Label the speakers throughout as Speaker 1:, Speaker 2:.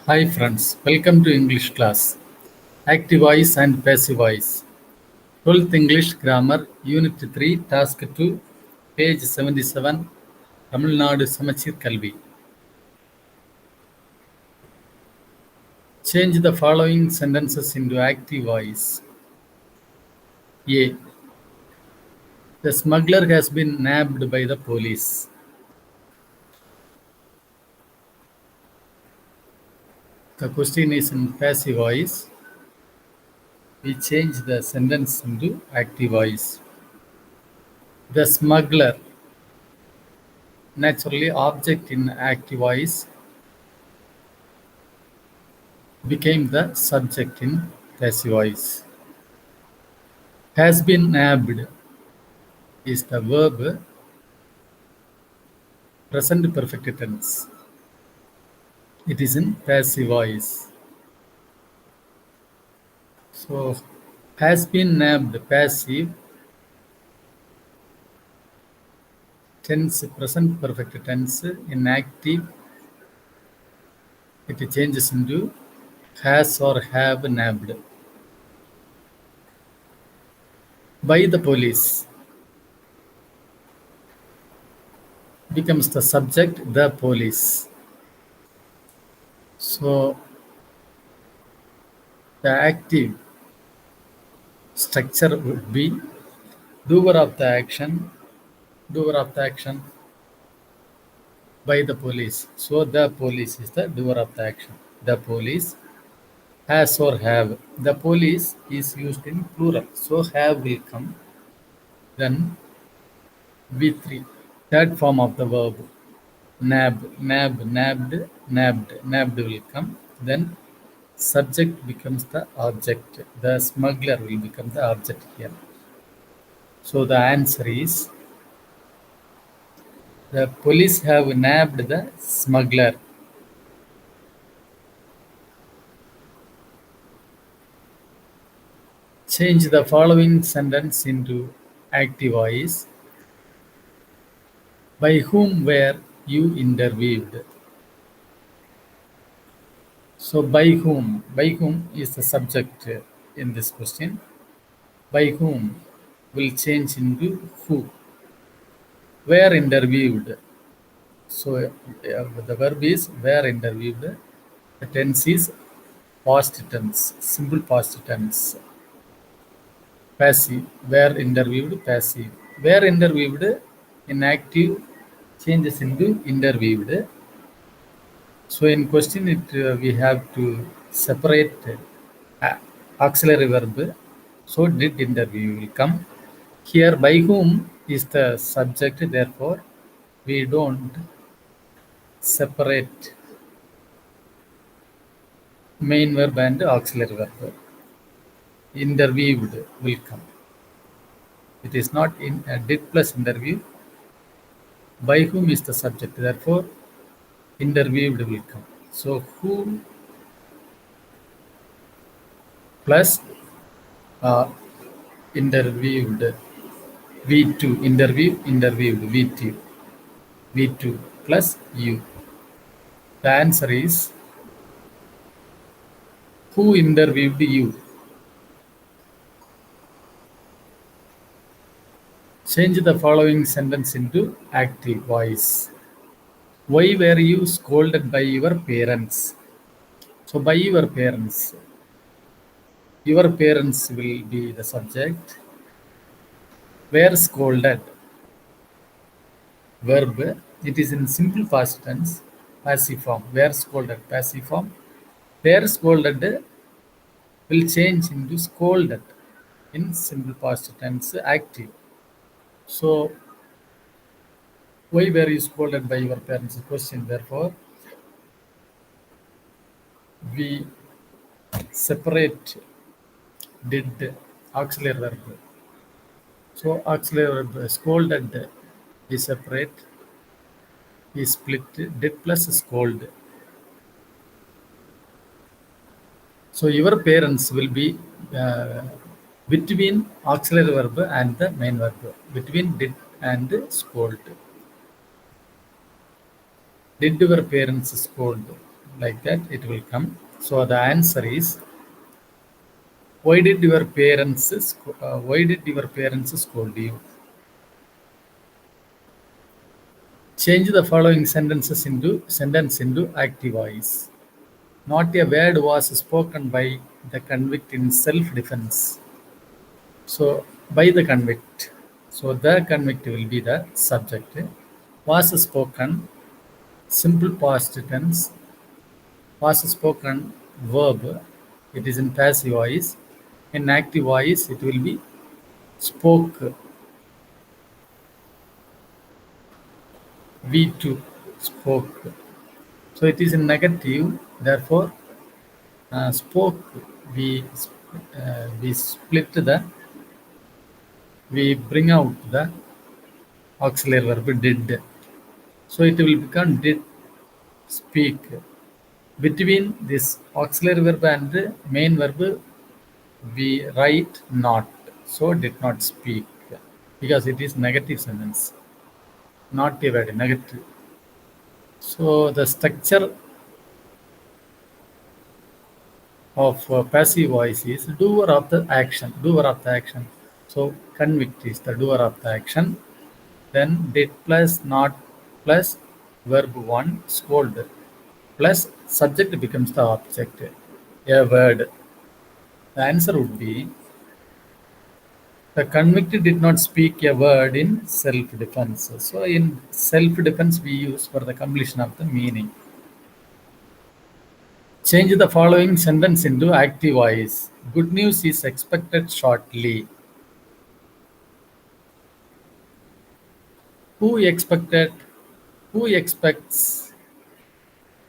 Speaker 1: Hi friends, welcome to English class. Active voice and passive voice. 12th English Grammar, Unit 3, Task 2, page 77, Tamil Nadu Samachir Kalvi. Change the following sentences into active voice. A. The smuggler has been nabbed by the police. The question is in passive voice. We change the sentence into active voice. The smuggler, naturally object in active voice, became the subject in passive voice. Has been nabbed is the verb present perfect tense. It is in passive voice. So has been nabbed passive tense, present perfect tense. In active it changes into has or have nabbed. By the police becomes the subject, the police. So the active structure would be doer of the action, doer of the action by the police. So the police is the doer of the action. The police has or have. The police is used in plural. So have will come. Then V3. Third form of the verb. Nab, nabbed will come. Then subject becomes the object. The smuggler will become the object here. So the answer is the police have nabbed the smuggler. Change the following sentence into active voice. By whom were you interviewed? So by whom? By whom is the subject in this question. By whom will change into who. Were interviewed. So the verb is were interviewed. The tense is past tense, simple past tense. Passive, were interviewed, passive. Were interviewed in active changes into interviewed. So in question, we have to separate auxiliary verb. So did interview will come. Here by whom is the subject, therefore we don't separate main verb and auxiliary verb. Interviewed will come. It is not in did plus interview. By whom is the subject, therefore interviewed will come. So who plus interviewed. V2 interviewed V2 plus U. The answer is who interviewed you. Change the following sentence into active voice. Why were you scolded by your parents? So by your parents will be the subject. Were scolded, verb, it is in simple past tense, passive form. Were scolded, passive form. Were scolded will change into scolded in simple past tense, active. So why were you scolded by your parents? Question. Therefore, we separate did auxiliary verb. So auxiliary verb scolded is separate, is split did plus scold. So your parents will be between auxiliary verb and the main verb, between did and scold. Did your parents scold? like that it will come. So the answer is, why did your parents scold you? Change the following sentence into active voice. Not a word was spoken by the convict in self-defense. So by the convict. So the convict will be the subject. Was spoken, simple past tense. Was spoken, verb. It is in passive voice. In active voice, it will be spoke. We too spoke. So it is in negative. Therefore, spoke. We we bring out the auxiliary verb did. So it will become did speak. Between this auxiliary verb and main verb, we write not. So did not speak because it is negative sentence, not a word, negative. So the structure of passive voice is doer of the action. Doer of the action. So convict is the doer of the action. Then did plus not plus verb 1 scold plus subject becomes the object. A word. The answer would be, the convict did not speak a word in self-defense. So in self-defense we use for the completion of the meaning. Change the following sentence into active voice. Good news is expected shortly. Who expected? Who expects?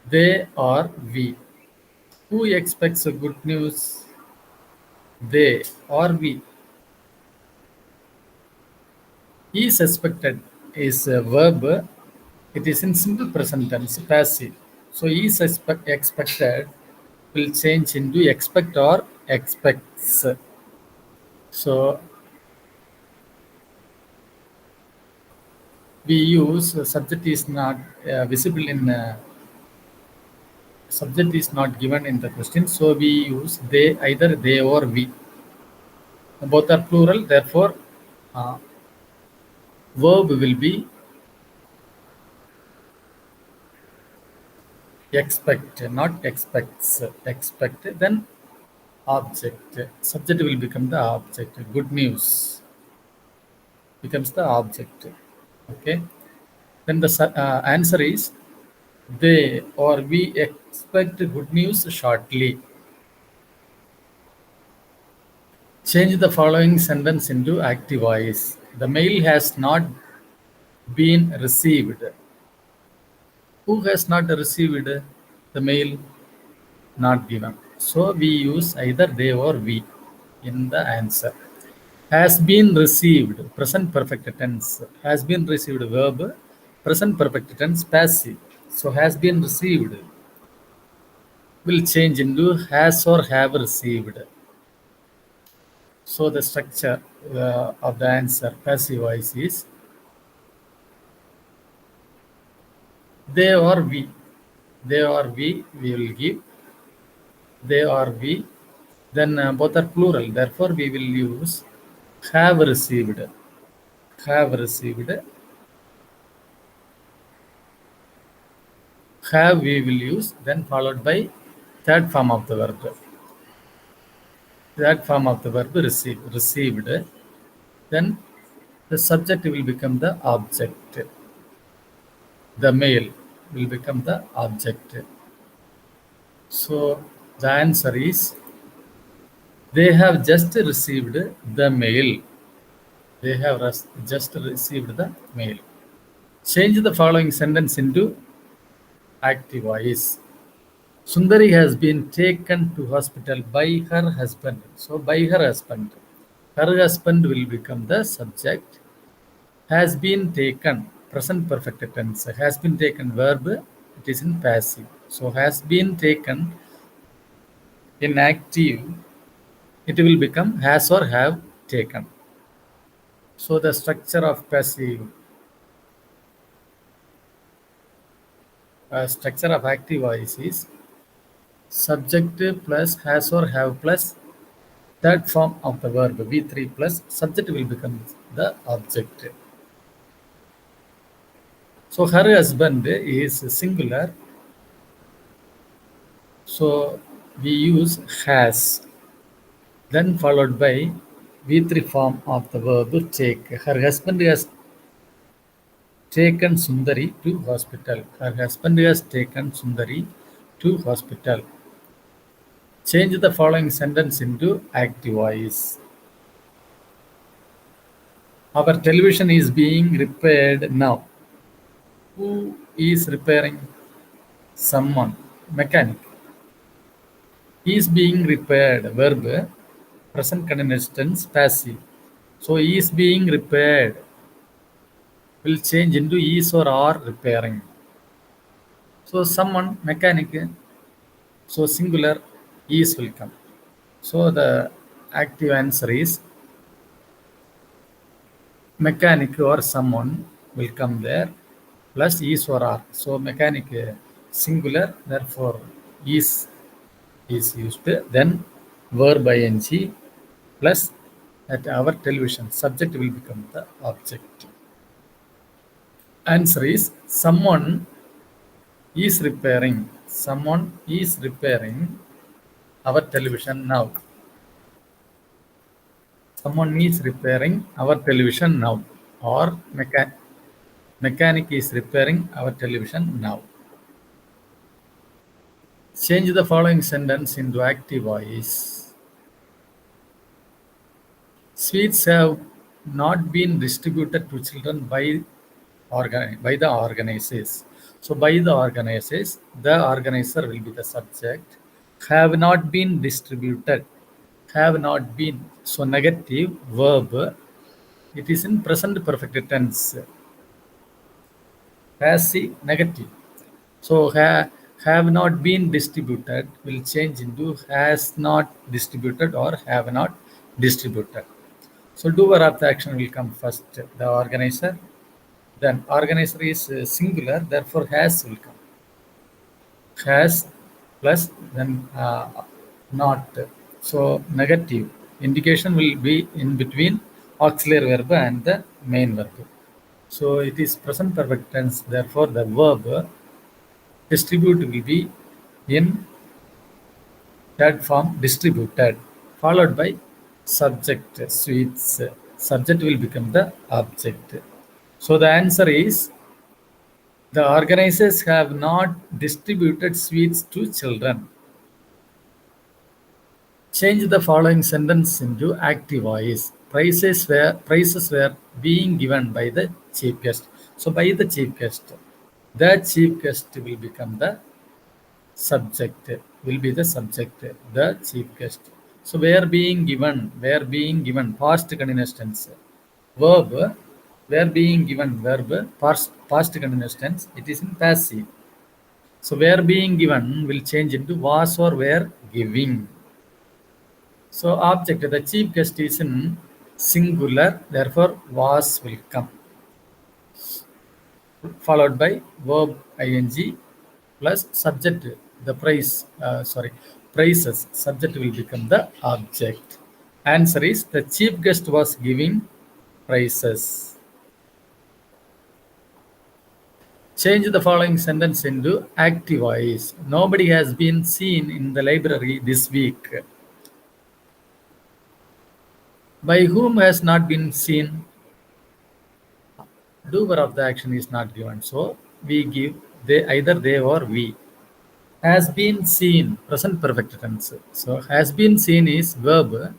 Speaker 1: They or we. Who expects a good news? They or we. Is expected is a verb. It is in simple present tense, passive. So is expected will change into expect or expects. So we use subject is not visible in subject is not given in the question. So we use they, either they or we. Both are plural. Therefore, uh, verb will be expect, not expects. Expect. Then object. Subject will become the object. Good news becomes the object. Okay. Then the answer is, they or we expect good news shortly. Change the following sentence into active voice. The mail has not been received. Who has not received the mail? Not given. So we use either they or we in the answer. Has been received, present perfect tense. Has been received verb, present perfect tense passive. So has been received will change into has or have received. So the structure of the answer passive voice is they or we. They or we will give. They or we. Then both are plural. Therefore, we will use have received. Have received. Have we will use. Then followed by third form of the verb. That form of the verb receive. Received. Then the subject will become the object. The mail will become the object. So the answer is, they have just received the mail. They have just received the mail. Change the following sentence into active voice. Sundari has been taken to hospital by her husband. So by her husband. Her husband will become the subject. Has been taken. Present perfect tense. Has been taken verb. It is in passive. So has been taken in active. It will become has or have taken. So the structure of passive, structure of active voice is Subject plus has or have plus third form of the verb V3 plus subject will become the object. So her husband is singular. So we use has, then followed by V3 form of the verb take. Her husband has taken Sundari to hospital. Her husband has taken Sundari to hospital. Change the following sentence into active voice. Our television is being repaired now. Who is repairing? Someone. Mechanic. Is being repaired. Verb. Present continuous tense. Passive. So is being repaired will change into is or are repairing. So someone. Mechanic. So singular is will come. So the active answer is mechanic or someone will come there plus is or are. So mechanic singular, therefore is used. Then verb ing plus at our television. Subject will become the object. Answer is someone is repairing. Someone is repairing our television now. Someone is repairing our television now. Or mechanic is repairing our television now. Change the following sentence into active voice. Sweets have not been distributed to children by the organizers. So by the organizers, the organizer will be the subject. Have not been distributed. Have not been. So negative verb. It is in present perfect tense. Passive negative. So have not been distributed will change into has not distributed or have not distributed. So doer of the action will come first, the organizer. Then organizer is singular, therefore has will come. Has plus then not. So negative indication will be in between auxiliary verb and the main verb. So it is present perfect tense, therefore the verb distribute will be in third form distributed, followed by subject sweets. Subject will become the object. So the answer is the organizers have not distributed sweets to children. Change the following sentence into active voice. Prices were being given by the chief guest. So by the chief guest will become the subject, will be the subject, the chief guest. So were being given, past continuous tense. Verb, were being given, verb, past continuous tense, it is in passive. So were being given will change into was or were giving. So object, the chief guest is in singular, therefore was will come, followed by verb ing plus subject, the prices, subject will become the object. Answer is the chief guest was giving prices. Change the following sentence into active voice. Nobody has been seen in the library this week. By whom has not been seen? Doer of the action is not given. So we give either they or we. Has been seen, present perfect tense. So has been seen is verb.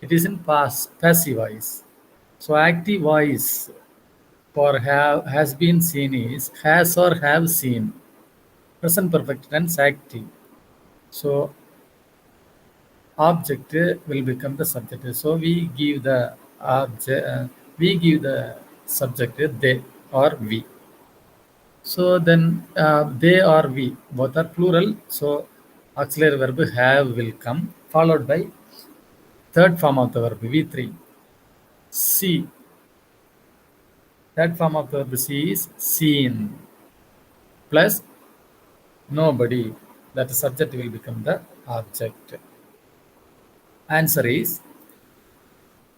Speaker 1: It is in past, passive voice. So active voice for have has been seen is has or have seen. Present perfect tense active. So object will become the subject. So we give the subject they or we. So then they or we both are plural. So auxiliary verb have will come, followed by third form of the verb V3. See. Third form of the verb see is seen plus nobody. That subject will become the object. Answer is,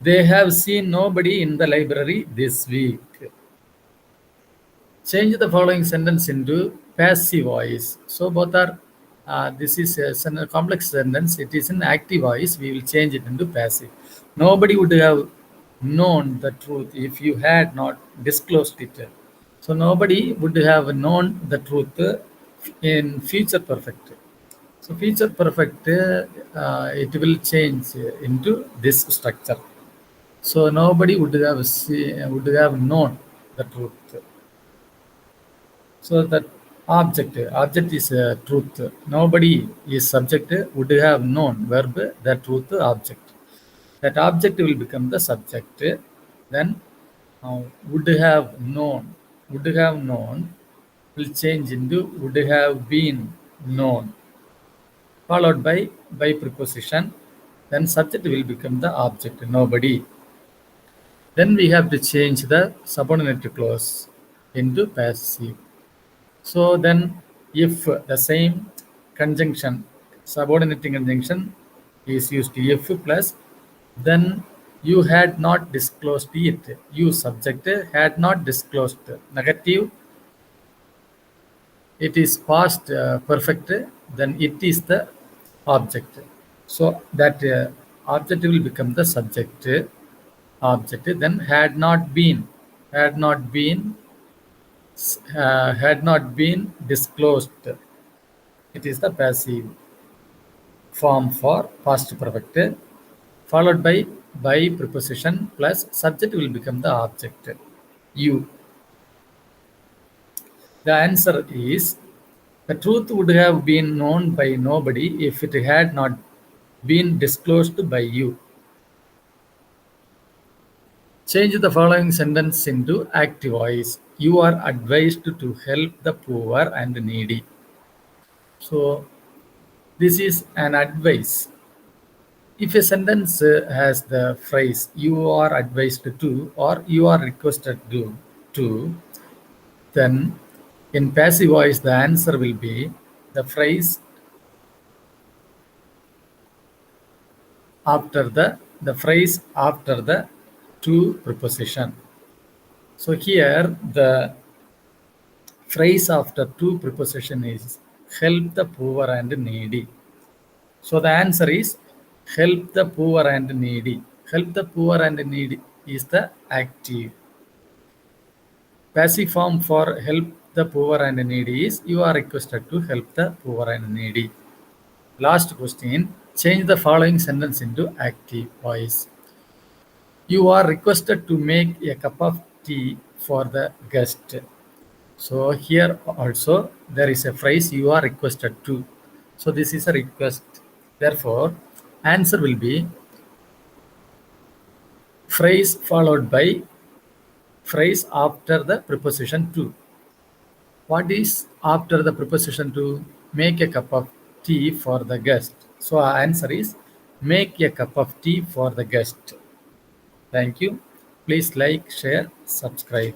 Speaker 1: they have seen nobody in the library this week. Change the following sentence into passive voice. So both are, this is a complex sentence. It is in active voice. We will change it into passive. Nobody would have known the truth if you had not disclosed it. So nobody would have known the truth in future perfect. So future perfect, it will change into this structure. So nobody would have known the truth. So that object is truth. Nobody is subject, would have known, verb, the truth, object. That object will become the subject. Then would have known will change into would have been known, followed by preposition. Then subject will become the object, nobody. Then we have to change the subordinate clause into passive. So then if the same conjunction, subordinating conjunction is used, if plus, then you had not disclosed it. You subject had not disclosed. Negative, it is past perfect, then it is the object. So that object will become the subject, object. Then had not been had not been disclosed. It is the passive form for past perfect, followed by preposition plus subject will become the object. You. The answer is, the truth would have been known by nobody if it had not been disclosed by you. Change the following sentence into active voice. You are advised to help the poor and needy. So this is an advice. If a sentence has the phrase you are advised to or you are requested to, then in passive voice the answer will be the phrase after the phrase after the to preposition. So here the phrase after to preposition is help the poor and needy. So the answer is help the poor and needy. Help the poor and needy is the active. Passive form for help the poor and needy is you are requested to help the poor and needy. Last question, change the following sentence into active voice. You are requested to make a cup of tea for the guest. So here also there is a phrase you are requested to. So this is a request. Therefore, answer will be phrase followed by phrase after the preposition to. What is after the preposition to? Make a cup of tea for the guest. So our answer is make a cup of tea for the guest. Thank you. Please like, share, subscribe.